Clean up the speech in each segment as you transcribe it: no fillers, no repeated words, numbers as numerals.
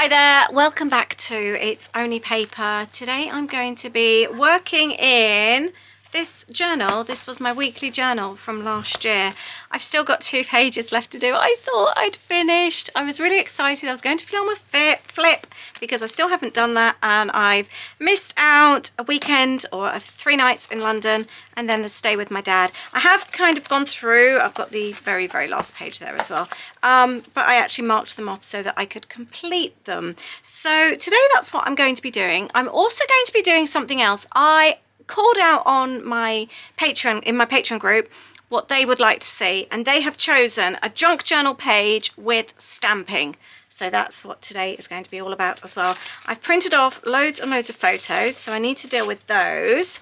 Hi there, welcome back to It's Only Paper. Today I'm going to be working in this journal. This was my weekly journal from last year. I've still got 2 pages left to do. I thought I'd finished. I was really excited. I was going to film a flip because I still haven't done that, and I've missed out a weekend or 3 nights in London and then the stay with my dad. I have kind of gone through, I've got the very last page there as well, but I actually marked them off so that I could complete them. So today that's what I'm going to be doing. I'm also going to be doing something else. I called out on my Patreon, in my Patreon group, what they would like to see, and they have chosen a junk journal page with stamping. So that's what today is going to be all about as well. I've printed off loads and loads of photos, so I need to deal with those.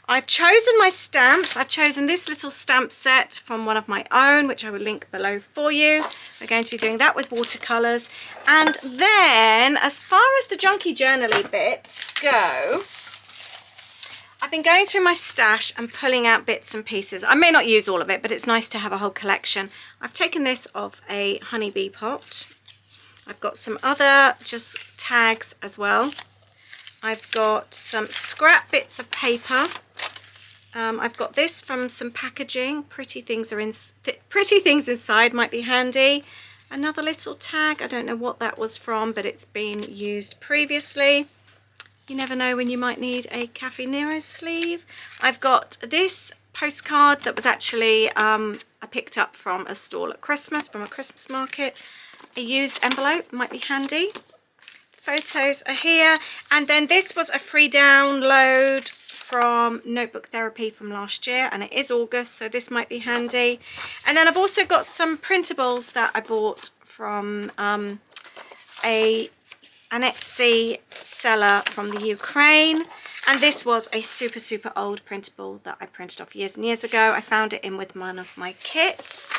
I've chosen my stamps. I've chosen this little stamp set from one of my own, which I will link below for you. We're going to be doing that with watercolours. And then, as far as the junky journaly bits go, I've been going through my stash and pulling out bits and pieces. I may not use all of it, but it's nice to have a whole collection. I've taken this off a honeybee pot. I've got some other just tags as well. I've got some scrap bits of paper. I've got this from some packaging. Pretty things inside, might be handy. Another little tag. I don't know what that was from, but it's been used previously. You never know when you might need a Cafe Nero sleeve. I've got this postcard that was actually I picked up from a stall at Christmas, from a Christmas market. A used envelope might be handy. The photos are here. And then this was a free download from Notebook Therapy from last year, and it is August, so this might be handy. And then I've also got some printables that I bought from an Etsy seller from the Ukraine, and this was a super old printable that I printed off years and years ago. I found it in with one of my kits.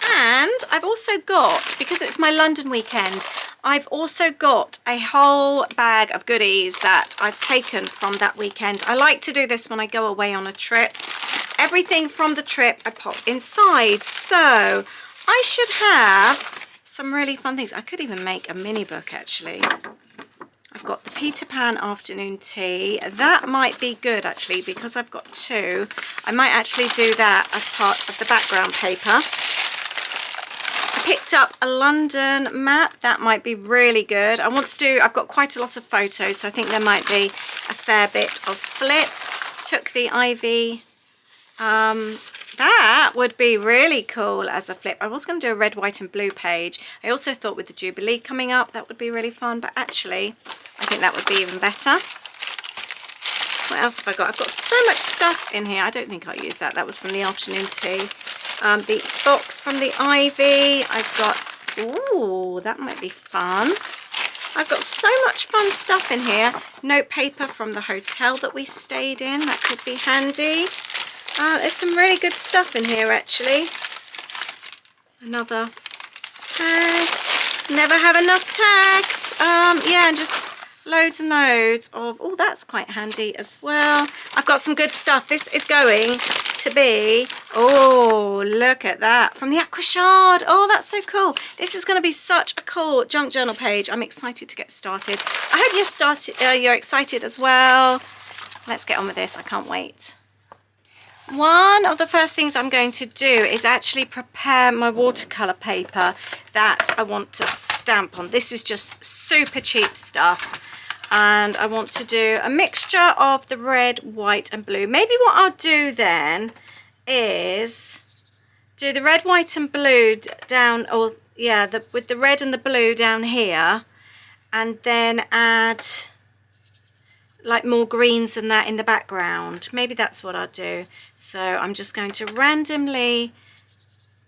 And I've also got, because it's my London weekend, I've also got a whole bag of goodies that I've taken from that weekend. I like to do this when I go away on a trip. Everything from the trip I pop inside, so I should have some really fun things. I could even make a mini book actually. I've got the Peter Pan afternoon tea. That might be good actually, because I've got 2. I might actually do that as part of the background paper. I picked up a London map. That might be really good. I've got quite a lot of photos, so I think there might be a fair bit of flip. Took the ivy. That would be really cool as a flip. I was going to do a red, white and blue page. I also thought with the Jubilee coming up that would be really fun, but actually I think that would be even better. What else have I got? I've got so much stuff in here. I don't think I'll use that. That was from the afternoon tea. The box from the ivy. I've got, ooh, that might be fun. I've got so much fun stuff in here. Note paper from the hotel that we stayed in. That could be handy. There's some really good stuff in here actually. Another tag. Never have enough tags. Yeah, and just loads and loads of, oh, that's quite handy as well. I've got some good stuff. This is going to be, oh, look at that, from the Aqua Shard. Oh, that's so cool. This is going to be such a cool junk journal page. I'm excited to get started. I hope you're excited as well. Let's get on with this. I can't wait. One of the first things I'm going to do is actually prepare my watercolour paper that I want to stamp on. This is just super cheap stuff, and I want to do a mixture of the red, white and blue. Maybe what I'll do then is do the red, white and blue down, or yeah, with the red and the blue down here, and then add like more greens and that in the background. Maybe that's what I'll do. So I'm just going to randomly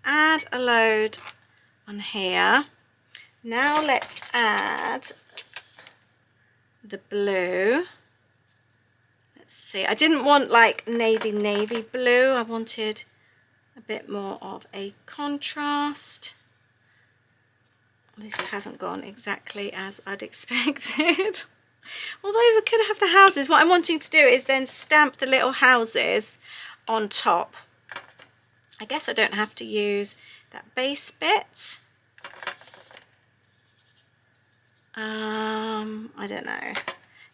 add a load on here. Now let's add the blue. Let's see, I didn't want like navy blue. I wanted a bit more of a contrast. This hasn't gone exactly as I'd expected. Although we could have the houses. What I'm wanting to do is then stamp the little houses on top. I guess I don't have to use that base bit. I don't know.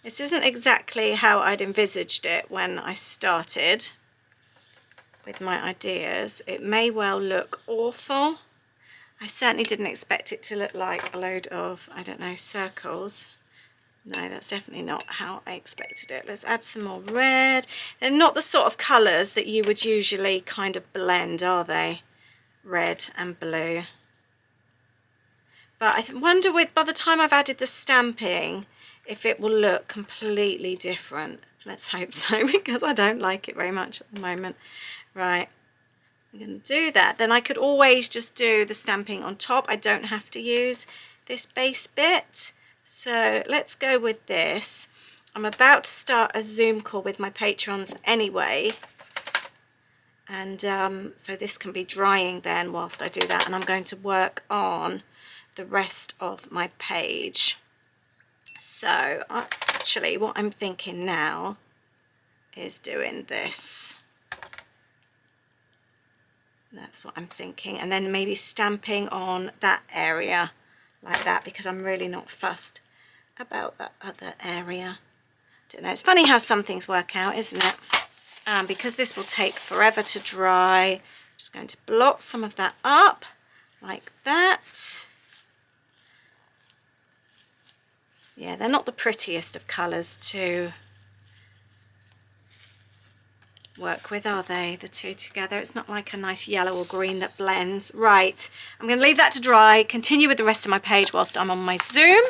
This isn't exactly how I'd envisaged it when I started with my ideas. It may well look awful. I certainly didn't expect it to look like a load of, I don't know, circles. No, that's definitely not how I expected it. Let's add some more red. They're not the sort of colours that you would usually kind of blend, are they? Red and blue. But I wonder by the time I've added the stamping, if it will look completely different. Let's hope so, because I don't like it very much at the moment. Right, I'm going to do that. Then I could always just do the stamping on top. I don't have to use this base bit. So let's go with this. I'm about to start a Zoom call with my patrons anyway. And so this can be drying then whilst I do that. And I'm going to work on the rest of my page. So actually what I'm thinking now is doing this. That's what I'm thinking. And then maybe stamping on that area like that, because I'm really not fussed about that other area. Don't know. It's funny how some things work out, isn't it? Because this will take forever to dry, I'm just going to blot some of that up like that. Yeah, they're not the prettiest of colours to work with, are they, the two together? It's not like a nice yellow or green that blends. Right, I'm going to leave that to dry, continue with the rest of my page whilst I'm on my Zoom,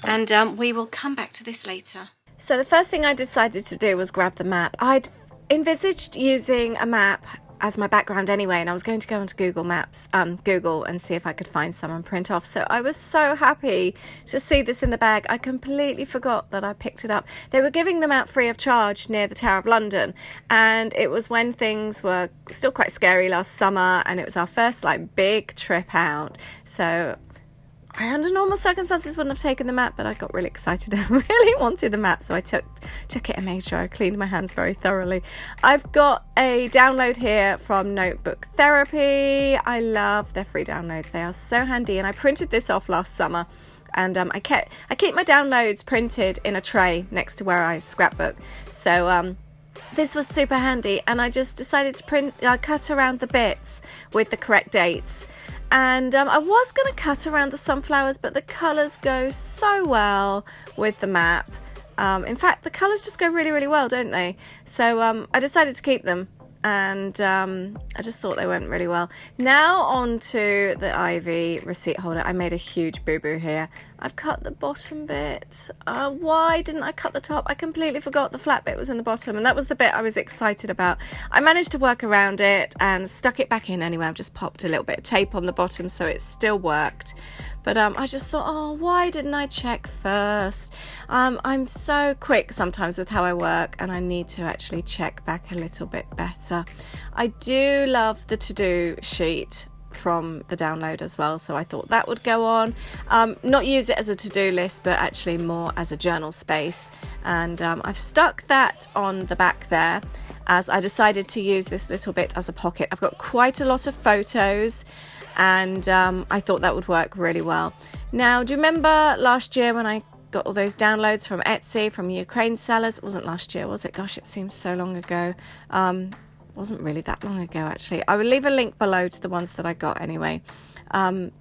and we will come back to this later. So the first thing I decided to do was grab the map. I'd envisaged using a map as my background anyway, and I was going to go onto Google Maps, Google, and see if I could find some and print off. So I was so happy to see this in the bag. I completely forgot that I picked it up. They were giving them out free of charge near the Tower of London, and it was when things were still quite scary last summer, and it was our first like big trip out. So I, under normal circumstances, wouldn't have taken the map, but I got really excited and really wanted the map, so I took it and made sure I cleaned my hands very thoroughly. I've got a download here from Notebook Therapy. I love their free downloads. They are so handy, and I printed this off last summer, and I keep my downloads printed in a tray next to where I scrapbook. So this was super handy, and I just decided to cut around the bits with the correct dates. And I was going to cut around the sunflowers, but the colours go so well with the map. In fact, the colours just go really, really well, don't they? So I decided to keep them, and I just thought they went really well. Now on to the ivy receipt holder. I made a huge boo-boo here. I've cut the bottom bit. Why didn't I cut the top? I completely forgot the flat bit was in the bottom, and that was the bit I was excited about. I managed to work around it and stuck it back in anyway. I've just popped a little bit of tape on the bottom so it still worked. But I just thought, oh, why didn't I check first? I'm so quick sometimes with how I work, and I need to actually check back a little bit better. I do love the to-do sheet from the download as well, so I thought that would go on. Not use it as a to-do list, but actually more as a journal space. And I've stuck that on the back there, as I decided to use this little bit as a pocket. I've got quite a lot of photos, and I thought that would work really well. Now, do you remember last year when I got all those downloads from Etsy, from Ukraine sellers? It wasn't last year, was it? Gosh, it seems so long ago. Wasn't really that long ago, actually. I will leave a link below to the ones that I got anyway.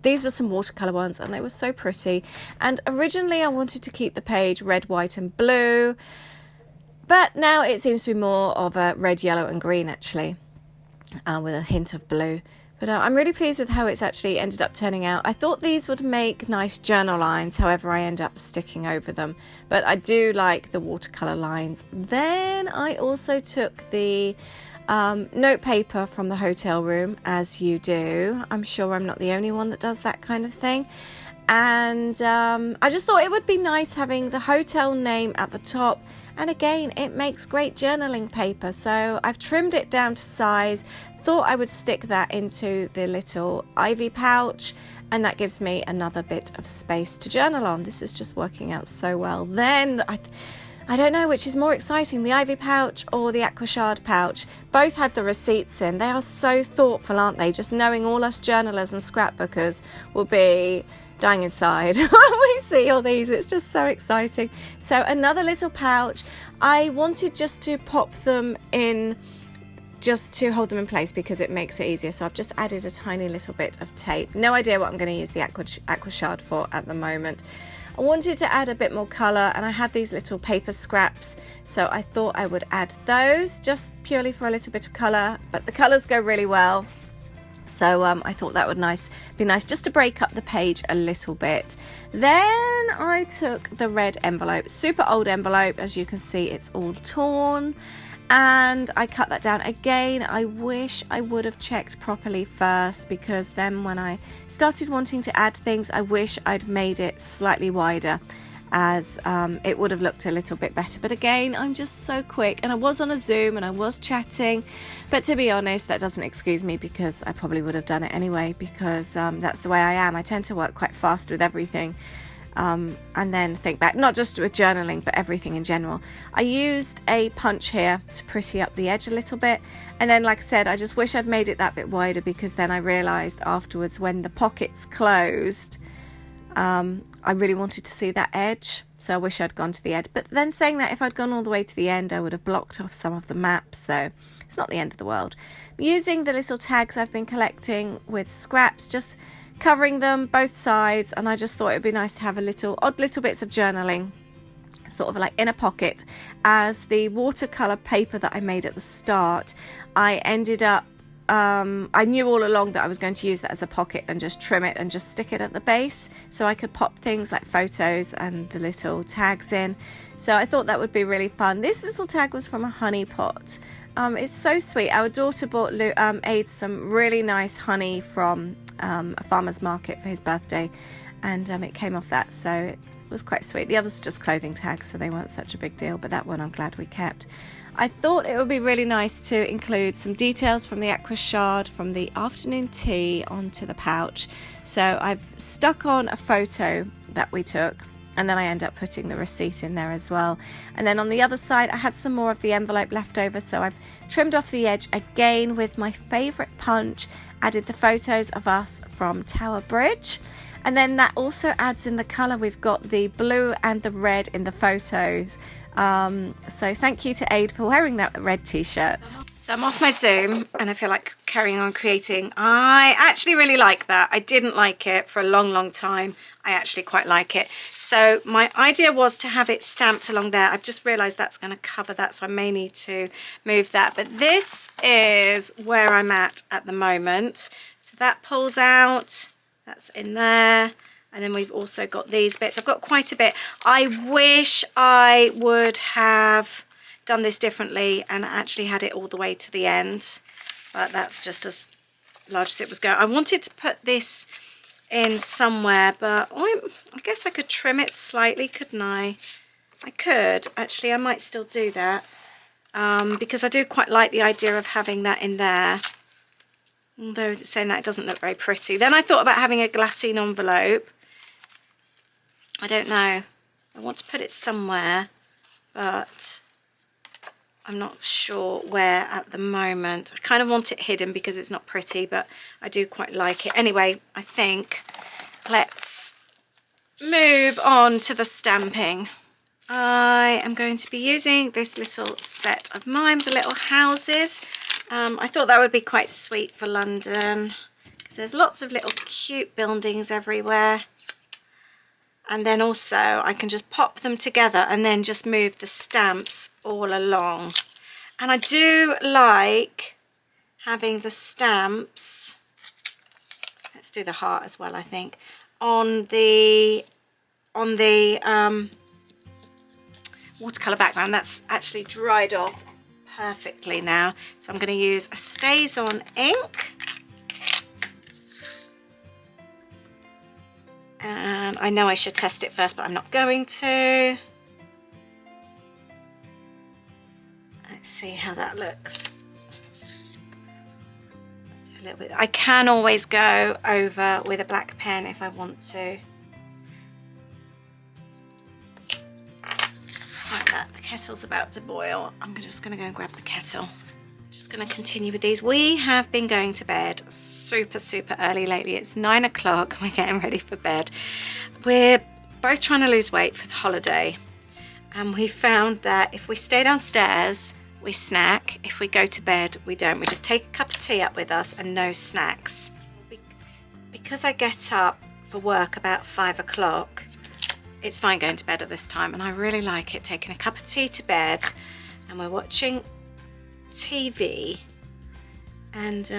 These were some watercolour ones, and they were so pretty. And originally I wanted to keep the page red, white and blue, but now it seems to be more of a red, yellow and green, actually, with a hint of blue. But I'm really pleased with how it's actually ended up turning out. I thought these would make nice journal lines, however I end up sticking over them. But I do like the watercolour lines. Then I also took the note paper from the hotel room, as you do. I'm sure I'm not the only one that does that kind of thing. And I just thought it would be nice having the hotel name at the top. And again, it makes great journaling paper. So I've trimmed it down to size. Thought I would stick that into the little ivy pouch, and that gives me another bit of space to journal on. This is just working out so well. Then I don't know which is more exciting, the ivy pouch or the aquashard pouch. Both had the receipts in. They are so thoughtful, aren't they? Just knowing all us journalers and scrapbookers will be dying inside when we see all these. It's just so exciting. So another little pouch. I wanted just to pop them in, just to hold them in place because it makes it easier. So I've just added a tiny little bit of tape. No idea what I'm going to use the aqua shard for at the moment. I wanted to add a bit more colour, and I had these little paper scraps, so I thought I would add those just purely for a little bit of colour, but the colours go really well. So I thought that would be nice just to break up the page a little bit. Then I took the red envelope, super old envelope, as you can see it's all torn, and I cut that down. Again, I wish I would have checked properly first, because then when I started wanting to add things, I wish I'd made it slightly wider, as it would have looked a little bit better. But again, I'm just so quick, and I was on a Zoom and I was chatting, but to be honest, that doesn't excuse me, because I probably would have done it anyway, because that's the way I am. I tend to work quite fast with everything. And then think back, not just with journaling, but everything in general. I used a punch here to pretty up the edge a little bit, and then, like I said, I just wish I'd made it that bit wider, because then I realised afterwards when the pockets closed, I really wanted to see that edge, so I wish I'd gone to the end. But then saying that, if I'd gone all the way to the end, I would have blocked off some of the maps, so it's not the end of the world. Using the little tags I've been collecting with scraps, just covering them both sides, and I just thought it'd be nice to have odd little bits of journaling sort of like in a pocket. As the watercolor paper that I made at the start, I ended up I knew all along that I was going to use that as a pocket and just trim it and just stick it at the base, so I could pop things like photos and the little tags in. So I thought that would be really fun. This little tag was from a honey pot. It's so sweet. Our daughter bought Aid some really nice honey from a farmer's market for his birthday, and it came off that, so it was quite sweet. The others are just clothing tags, so they weren't such a big deal, but that one I'm glad we kept. I thought it would be really nice to include some details from the aqua shard from the afternoon tea onto the pouch. So I've stuck on a photo that we took, and then I end up putting the receipt in there as well. And then on the other side, I had some more of the envelope left over, so I've trimmed off the edge again with my favourite punch, added the photos of us from Tower Bridge, and then that also adds in the colour. We've got the blue and the red in the photos. So thank you to Aid for wearing that red t-shirt. So I'm off my Zoom and I feel like carrying on creating. I actually really like that. I didn't like it for a long time. I actually quite like it. So my idea was to have it stamped along there. I've just realised that's going to cover that, so I may need to move that. But this is where I'm at the moment. So that pulls out, that's in there. And then we've also got these bits. I've got quite a bit. I wish I would have done this differently and actually had it all the way to the end. But that's just as large as it was going. I wanted to put this in somewhere, but I guess I could trim it slightly, couldn't I? I could. Actually, I might still do that. Because I do quite like the idea of having that in there. Although saying that, it doesn't look very pretty. Then I thought about having a glassine envelope. I don't know. I want to put it somewhere, but I'm not sure where at the moment. I kind of want it hidden because it's not pretty, but I do quite like it. Anyway, I think let's move on to the stamping. I am going to be using this little set of mine, the little houses. I thought that would be quite sweet for London because there's lots of little cute buildings everywhere. And then also I can just pop them together and then just move the stamps all along. And I do like having the stamps, let's do the heart as well, I think, on the watercolour background. That's actually dried off perfectly now. So I'm going to use a StazOn ink. And I know I should test it first, but I'm not going to. Let's see how that looks. Let's do a little bit. I can always go over with a black pen if I want to. Like that. The kettle's about to boil. I'm just going to go and grab the kettle. Just going to continue with these. We have been going to bed super early lately. It's 9 o'clock. We're getting ready for bed. We're both trying to lose weight for the holiday, and we found that if we stay downstairs we snack, if we go to bed we don't. We just take a cup of tea up with us and no snacks. Because I get up for work about 5 o'clock, it's fine going to bed at this time, and I really like it, taking a cup of tea to bed, and we're watching TV, and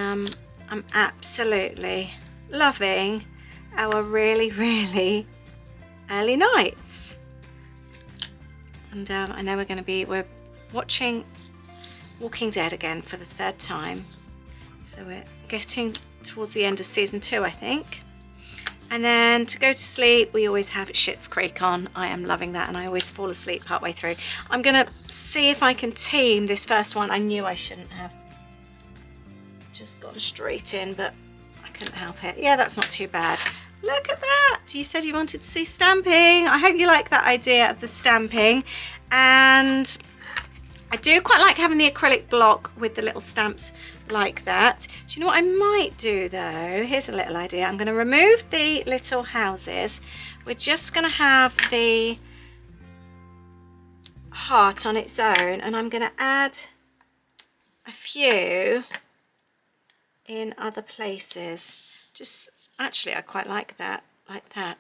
I'm absolutely loving our really early nights. And I know we're watching Walking Dead again for the 3rd time, so we're getting towards the end of season 2, I think. And then to go to sleep, we always have Schitt's Creek on. I am loving that, and I always fall asleep partway through. I'm gonna see if I can team this first one. I knew I shouldn't have just gone straight in, but I couldn't help it. Yeah, that's not too bad. Look at that. You said you wanted to see stamping. I hope you like that idea of the stamping. And I do quite like having the acrylic block with the little stamps like that. Do you know what I might do though? Here's a little idea. I'm going to remove the little houses. We're just going to have the heart on its own, and I'm going to add a few in other places. Just actually, I quite like that, like that.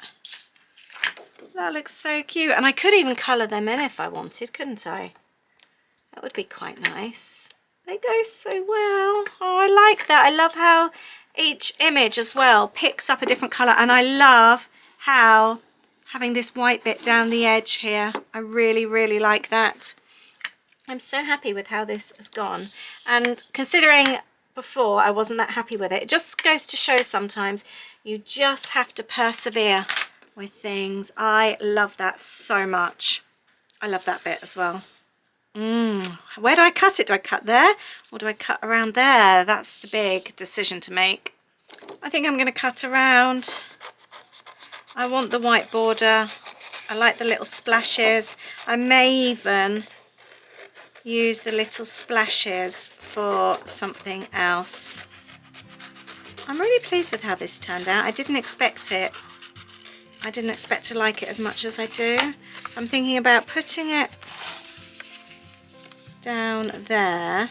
That looks so cute, and I could even colour them in if I wanted, couldn't I? That would be quite nice. They go so well. Oh, I like that. I love how each image as well picks up a different colour, and I love how having this white bit down the edge here, I really like that. I'm so happy with how this has gone, and considering before I wasn't that happy with it, it just goes to show sometimes you just have to persevere with things. I love that so much. I love that bit as well. Where do I cut it? Do I cut there or do I cut around there? That's the big decision to make. I think I'm going to cut around. I want the white border. I like the little splashes. I may even use the little splashes for something else. I'm really pleased with how this turned out. I didn't expect it. I didn't expect to like it as much as I do. So I'm thinking about putting it down there.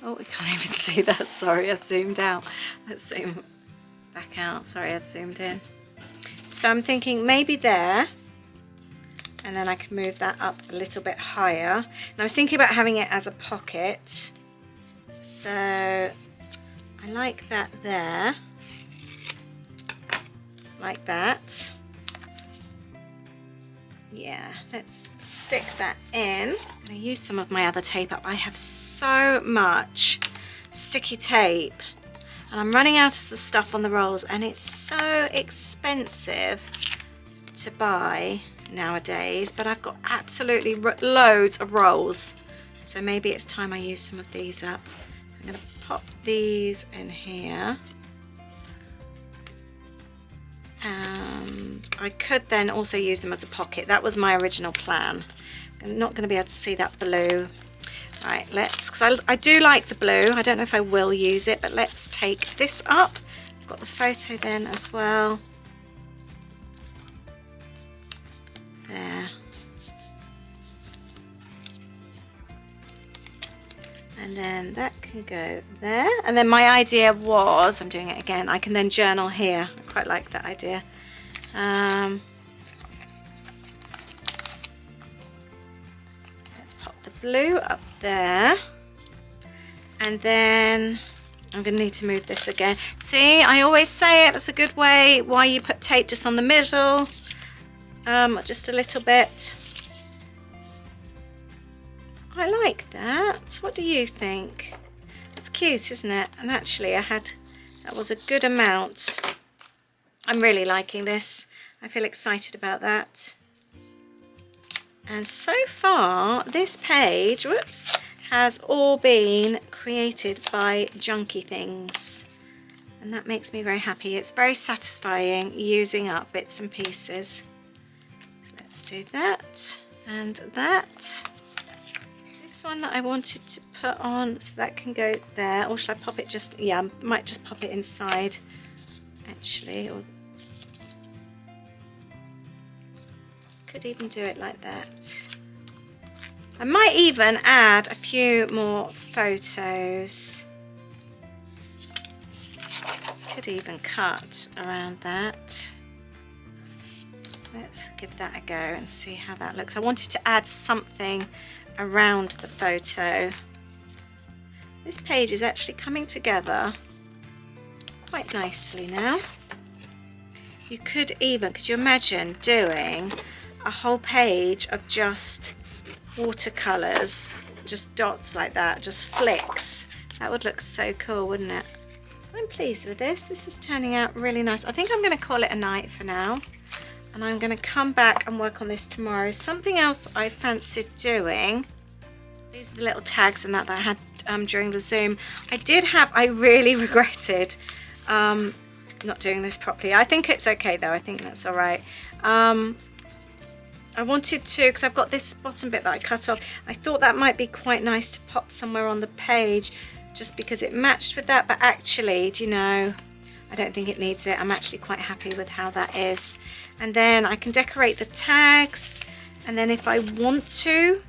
Oh, we can't even see that. Sorry, I've zoomed out. Let's zoom back out. Sorry, I've zoomed in. So I'm thinking maybe there, and then I can move that up a little bit higher. And I was thinking about having it as a pocket. So I like that there, like that. Yeah, let's stick that in. I'm going to use some of my other tape up. I have so much sticky tape, and I'm running out of the stuff on the rolls, and it's so expensive to buy nowadays, but I've got absolutely loads of rolls, so maybe it's time I use some of these up. So I'm going to pop these in here. And I could then also use them as a pocket. That was my original plan. I'm not going to be able to see that blue. Right, because I do like the blue. I don't know if I will use it, but let's take this up. I've got the photo then as well. There. And then that can go there. And then my idea was, I'm doing it again, I can then journal here. I quite like that idea. Let's pop the blue up there. And then I'm going to need to move this again. See, I always say it, that's a good way why you put tape just on the middle. Just a little bit. I like that. What do you think? It's cute, isn't it? And actually that was a good amount. I'm really liking this. I feel excited about that. And so far, this page, whoops, has all been created by Junky Things. And that makes me very happy. It's very satisfying using up bits and pieces. So let's do that and that. this one that I wanted to put on, so that can go there. Or should I pop it just, yeah, I might just pop it inside actually, or could even do it like that. I might even add a few more photos. Could even cut around that. Let's give that a go and see how that looks. I wanted to add something around the photo. This page is actually coming together quite nicely now. You could you imagine doing a whole page of just watercolors, just dots like that, just flicks? That would look so cool, wouldn't it? I'm pleased with this. This is turning out really nice. I think I'm going to call it a night for now, and I'm going to come back and work on this tomorrow. Something else I fancied doing, these are the little tags and that I had during the Zoom. I really regretted not doing this properly. I think it's okay though. I think that's all right. I wanted to, because I've got this bottom bit that I cut off. I thought that might be quite nice to pop somewhere on the page, just because it matched with that. But actually, do you know, I don't think it needs it. I'm actually quite happy with how that is. And then I can decorate the tags, and then if I want to,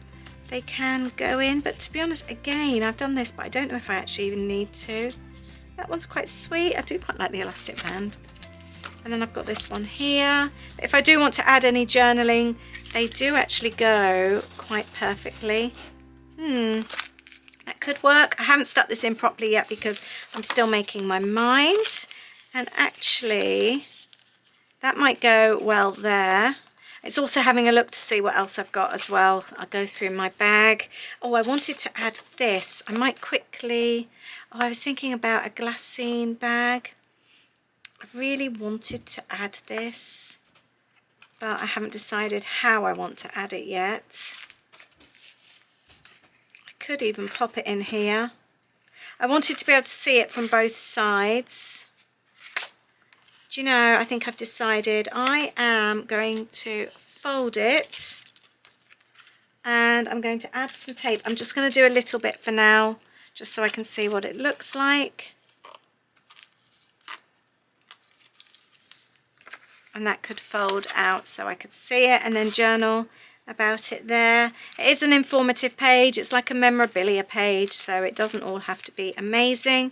they can go in. But to be honest, again, I've done this, but I don't know if I actually even need to. That one's quite sweet. I do quite like the elastic band. And then I've got this one here. If I do want to add any journaling, they do actually go quite perfectly. That could work. I haven't stuck this in properly yet because I'm still making my mind. And actually, that might go well there. It's also having a look to see what else I've got as well. I'll go through my bag. Oh, I wanted to add this. I might quickly... Oh, I was thinking about a glassine bag. I really wanted to add this, but I haven't decided how I want to add it yet. I could even pop it in here. I wanted to be able to see it from both sides. Do you know, I think I've decided I am going to fold it, and I'm going to add some tape. I'm just going to do a little bit for now, just so I can see what it looks like. And that could fold out so I could see it and then journal about it there. It is an informative page. It's like a memorabilia page, so it doesn't all have to be amazing.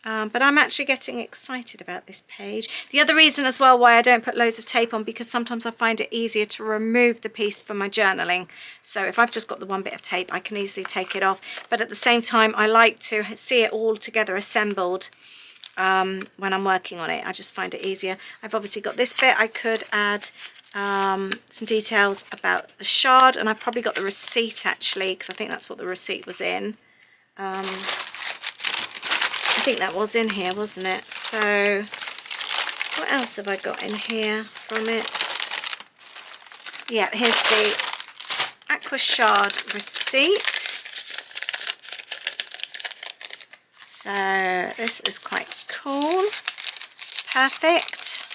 But I'm actually getting excited about this page. The other reason as well why I don't put loads of tape on, because sometimes I find it easier to remove the piece from my journaling. So if I've just got the one bit of tape, I can easily take it off. But at the same time, I like to see it all together assembled when I'm working on it. I just find it easier. I've obviously got this bit. I could add some details about the shard, and I've probably got the receipt actually, because I think that's what the receipt was in. I think that was in here, wasn't it? So what else have I got in here from it? Yeah, here's the Aqua Shard receipt. So this is quite cool. Perfect.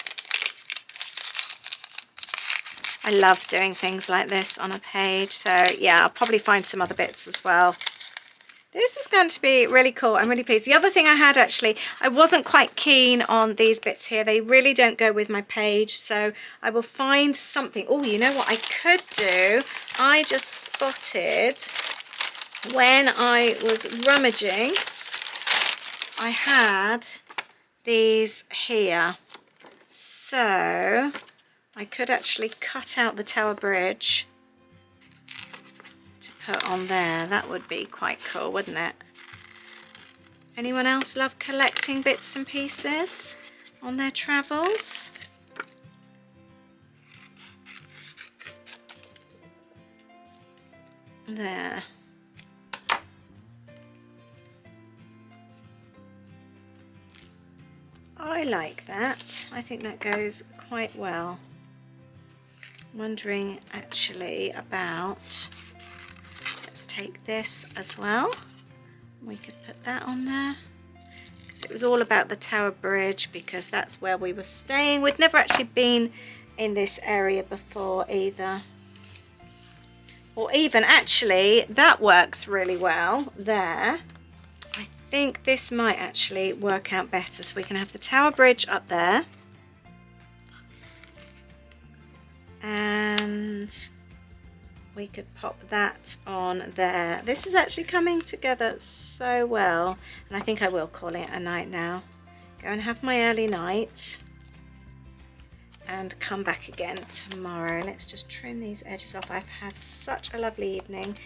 I love doing things like this on a page. So yeah, I'll probably find some other bits as well. This is going to be really cool. I'm really pleased. The other thing I had actually, I wasn't quite keen on these bits here. They really don't go with my page. So I will find something. Oh, you know what I could do? I just spotted when I was rummaging, I had these here. So I could actually cut out the Tower Bridge to put on there. That would be quite cool, wouldn't it? Anyone else love collecting bits and pieces on their travels? There. I like that. I think that goes quite well. I'm wondering actually about, let's take this as well. We could put that on there, because it was all about the Tower Bridge, because that's where we were staying. We'd never actually been in this area before either. or even actually that works really well there. I think this might actually work out better, so we can have the Tower Bridge up there, and we could pop that on there. This is actually coming together so well, and I think I will call it a night now. Go and have my early night and come back again tomorrow. Let's just trim these edges off. I've had such a lovely evening.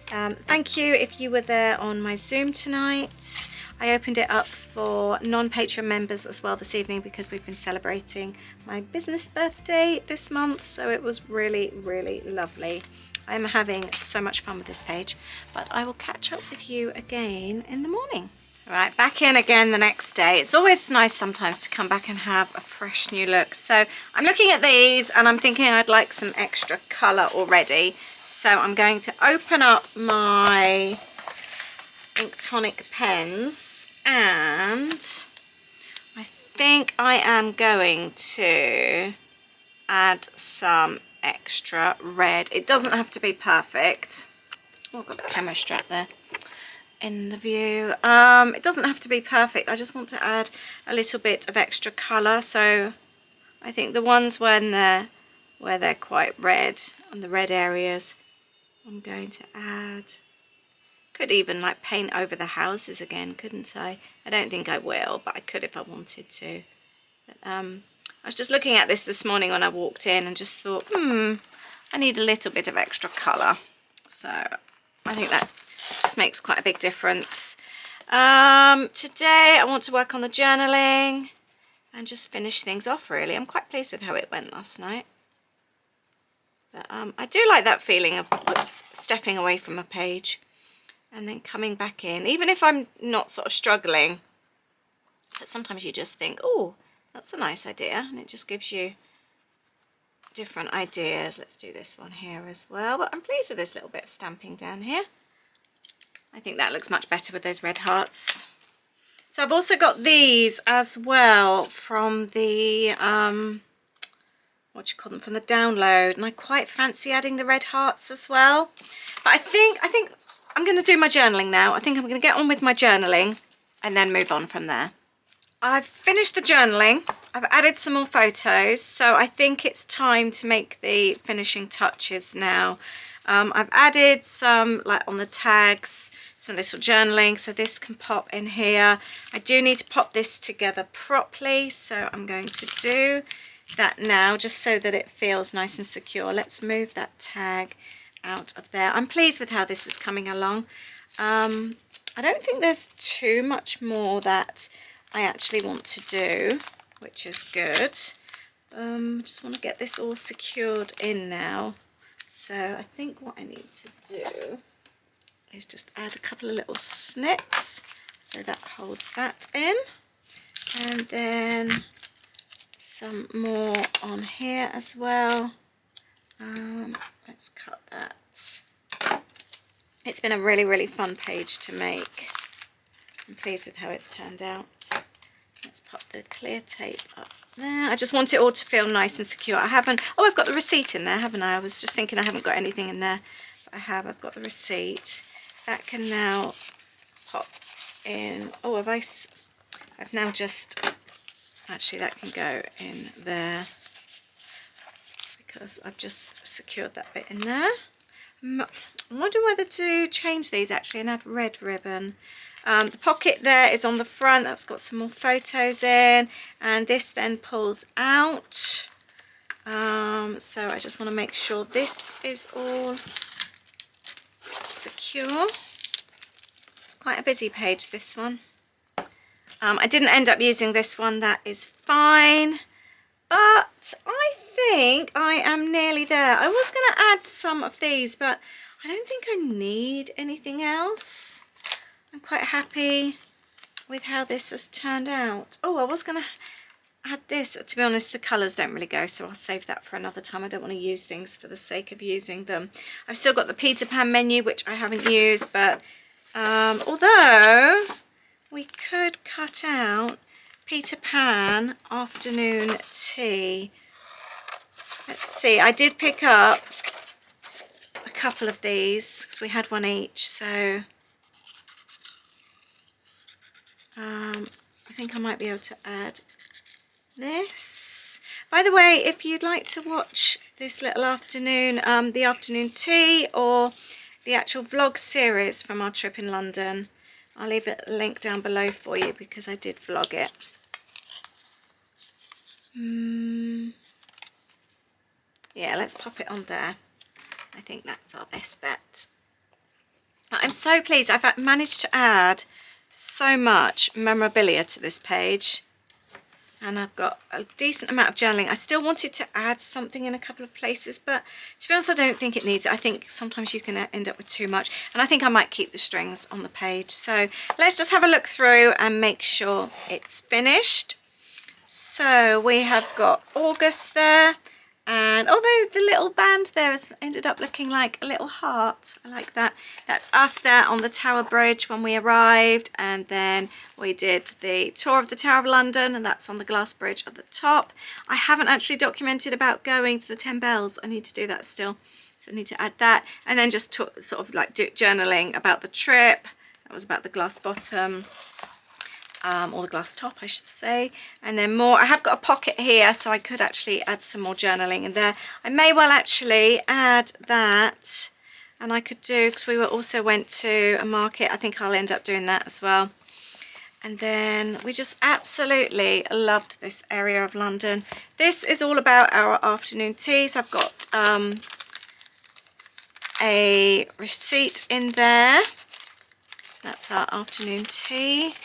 Thank you if you were there on my Zoom tonight. I opened it up for non-Patreon members as well this evening because we've been celebrating my business birthday this month, so it was really, really lovely. I'm having so much fun with this page, but I will catch up with you again in the morning. Right, back in again the next day. It's always nice sometimes to come back and have a fresh new look. So I'm looking at these and I'm thinking I'd like some extra colour already. So I'm going to open up my ink tonic pens, and I think I am going to add some extra red. It doesn't have to be perfect. Oh, I've got the camera strap there in the view. It doesn't have to be perfect. I just want to add a little bit of extra colour. So I think the ones where they're quite red, on the red areas, I'm going to add. Could even like paint over the houses again, couldn't I? I don't think I will, but I could if I wanted to. But, I was just looking at this morning when I walked in and just thought, I need a little bit of extra colour. So I think that just makes quite a big difference. Today I want to work on the journaling and just finish things off really. I'm quite pleased with how it went last night. But I do like that feeling of stepping away from a page and then coming back in, even if I'm not sort of struggling. But sometimes you just think, oh, that's a nice idea, and it just gives you different ideas. Let's do this one here as well. But I'm pleased with this little bit of stamping down here. I think that looks much better with those red hearts. So I've also got these as well from the what do you call them, from the download, and I quite fancy adding the red hearts as well. But I think I'm going to do my journaling now. I think I'm going to get on with my journaling and then move on from there. I've finished the journaling. I've added some more photos, so I think it's time to make the finishing touches now. I've added some, like on the tags, some little journaling, so this can pop in here. I do need to pop this together properly, so I'm going to do that now just so that it feels nice and secure. Let's move that tag out of there. I'm pleased with how this is coming along. I don't think there's too much more that I actually want to do, which is good. Just want to get this all secured in now. So I think what I need to do is just add a couple of little snips so that holds that in, and then some more on here as well. Let's cut that. It's been a really, really fun page to make. I'm pleased with how it's turned out. Let's pop the clear tape up there. I just want it all to feel nice and secure. I haven't, oh, I've got the receipt in there, haven't I? I was just thinking I haven't got anything in there, but I have. I've got the receipt. That can now pop in. Oh, I've now just, actually that can go in there because I've just secured that bit in there. I wonder whether to change these actually and add red ribbon. The pocket there is on the front. That's got some more photos in, and this then pulls out. So I just want to make sure this is all secure. It's quite a busy page, this one. I didn't end up using this one, that is fine, but I think I am nearly there. I was going to add some of these, but I don't think I need anything else. I'm quite happy with how this has turned out. Oh, I was going to add this. To be honest, the colours don't really go, so I'll save that for another time. I don't want to use things for the sake of using them. I've still got the Peter Pan menu, which I haven't used, but although we could cut out Peter Pan afternoon tea. Let's see, I did pick up a couple of these because we had one each, so I think I might be able to add this. By the way, if you'd like to watch this little afternoon, the afternoon tea or the actual vlog series from our trip in London, I'll leave a link down below for you because I did vlog it. Yeah, let's pop it on there. I think that's our best bet. I'm so pleased. I've managed to add so much memorabilia to this page, and I've got a decent amount of journaling. I still wanted to add something in a couple of places, but to be honest, I don't think it needs it. I think sometimes you can end up with too much, and I think I might keep the strings on the page. So let's just have a look through and make sure it's finished. So we have got August there, and although the little band there has ended up looking like a little heart, I like that. That's us there on the Tower Bridge when we arrived, and then we did the tour of the Tower of London, and that's on the glass bridge at the top. I haven't actually documented about going to the 10 Bells. I need to do that still, so I need to add that. And then just sort of like journaling about the trip. That was about the glass bottom. Or the glass top, I should say. And then more, I have got a pocket here, so I could actually add some more journaling in there. I may well actually add that, and I could do, because we also went to a market, I think I'll end up doing that as well. And then we just absolutely loved this area of London. This is all about our afternoon tea, so I've got a receipt in there. That's our afternoon tea,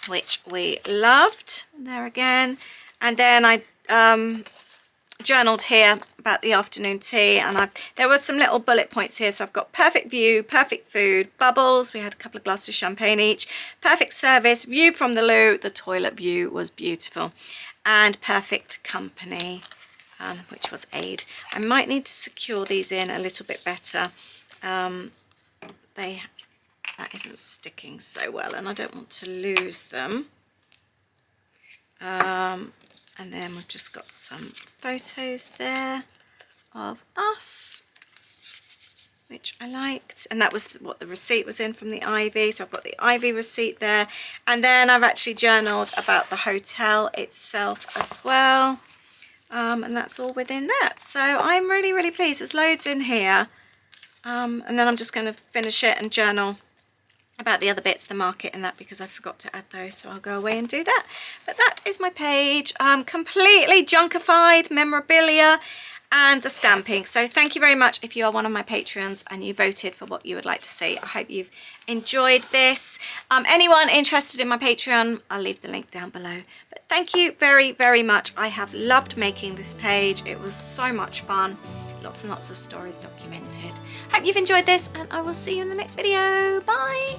which we loved there again. And then I journaled here about the afternoon tea, and there were some little bullet points here. So I've got perfect view, perfect food, bubbles, we had a couple of glasses of champagne each, perfect service, view from the loo, the toilet view was beautiful, and perfect company, which was Aid. I might need to secure these in a little bit better. That isn't sticking so well, and I don't want to lose them. And then we've just got some photos there of us, which I liked, and that was what the receipt was in from the Ivy. So I've got the Ivy receipt there, and then I've actually journaled about the hotel itself as well, and that's all within that. So I'm really, really pleased. There's loads in here, and then I'm just going to finish it and journal about the other bits, the market and that, because I forgot to add those, so I'll go away and do that. But that is my page, completely junkified, memorabilia and the stamping. So thank you very much if you are one of my Patreons and you voted for what you would like to see. I hope you've enjoyed this. Anyone interested in my Patreon, I'll leave the link down below. But thank you very, very much. I have loved making this page. It was so much fun. Lots and lots of stories documented. Hope you've enjoyed this, and I will see you in the next video. Bye.